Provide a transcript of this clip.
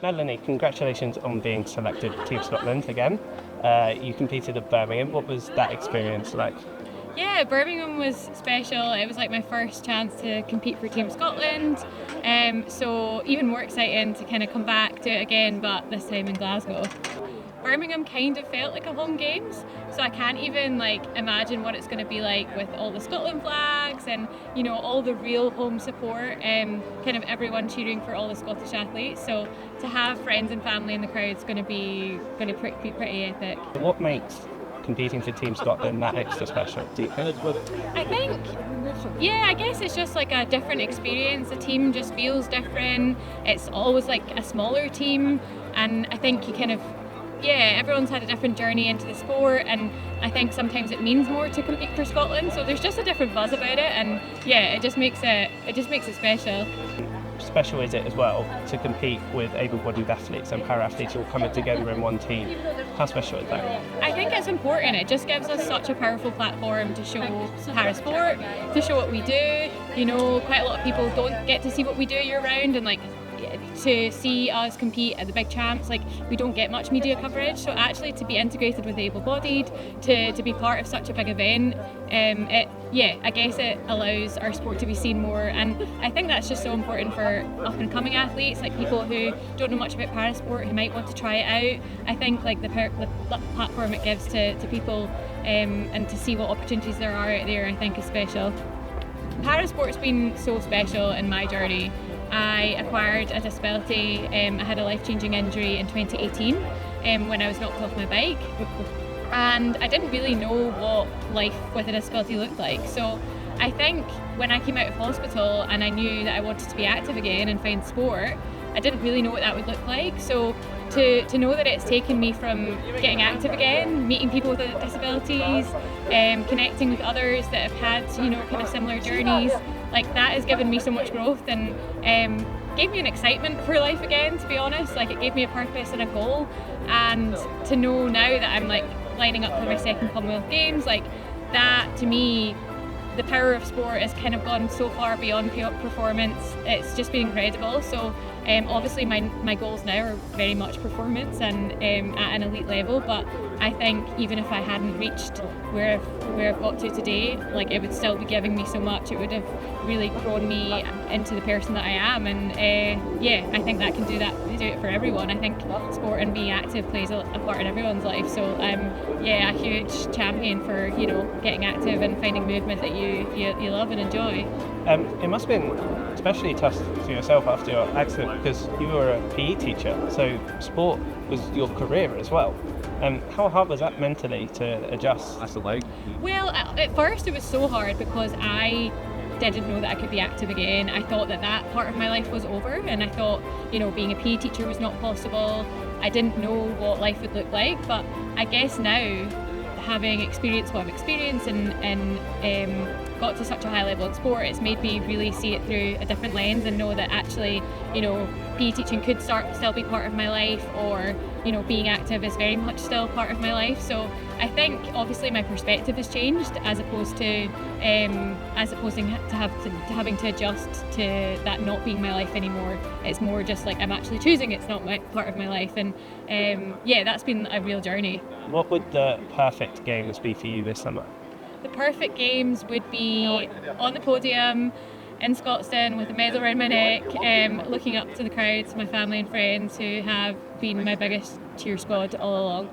Melanie, congratulations on being selected Team Scotland again. You competed at Birmingham. What was that experience like? Yeah, Birmingham was special. It was like my first chance to compete for Team Scotland. So even more exciting to kind of come back to it again, but this time in Glasgow. Birmingham kind of felt like a home games, so I can't even imagine what it's going to be like with all the Scotland flags and all the real home support, kind of everyone cheering for all the Scottish athletes. So to have friends and family in the crowd is going to be pretty epic. What makes competing for Team Scotland that extra special? I think, I guess it's just like a different experience. The team just feels different. It's always like a smaller team, and I think you kind of everyone's had a different journey into the sport, and I think sometimes it means more to compete for Scotland. So there's just a different buzz about it, and it just makes it special. Special is it as well to compete with able-bodied athletes and para-athletes all coming together in one team? How special is that? I think it's important. It just gives us such a powerful platform to show para-sport, to show what we do. Quite a lot of people don't get to see what we do year-round, and to see us compete at the big champs, we don't get much media coverage. So actually to be integrated with the able-bodied, to be part of such a big event, I guess it allows our sport to be seen more, and I think that's just so important for up and coming athletes, like people who don't know much about parasport, who might want to try it out. I think the platform it gives to people, and to see what opportunities there are out there, I think is special. Parasport's been so special in my journey. I acquired a disability. I had a life-changing injury in 2018 when I was knocked off my bike, and I didn't really know what life with a disability looked like. So I think when I came out of hospital and I knew that I wanted to be active again and find sport, I didn't really know what that would look like. So to know that it's taken me from getting active again, meeting people with disabilities, connecting with others that have had kind of similar journeys, that has given me so much growth, and gave me an excitement for life again, to be honest. It gave me a purpose and a goal, and to know now that I'm lining up for my second Commonwealth Games, that to me, the power of sport has kind of gone so far beyond performance. It's just been incredible. So obviously my goals now are very much performance and at an elite level, but I think even if I hadn't reached where I've got to today, it would still be giving me so much. It would have really grown me into the person that I am, and I think that can do it for everyone. I think sport and being active plays a part in everyone's life. So I'm a huge champion for getting active and finding movement that you love and enjoy. It must have been especially tough for yourself after your accident, because you were a PE teacher, so sport was your career as well. How hard was that mentally to adjust? Well, at first it was so hard because I didn't know that I could be active again. I thought that part of my life was over, and I thought being a PE teacher was not possible. I didn't know what life would look like, but I guess now, having experienced what I've experienced and got to such a high level in sport, it's made me really see it through a different lens and know that actually PE teaching could still be part of my life, or being active is very much still part of my life. So I think obviously my perspective has changed, as opposed to having to adjust to that not being my life anymore. It's more just I'm actually choosing it's not part of my life, and that's been a real journey. What would the perfect games be for you this summer? The perfect games would be on the podium in Scotstoun with a medal around my neck, looking up to the crowds, my family and friends who have been my biggest cheer squad all along.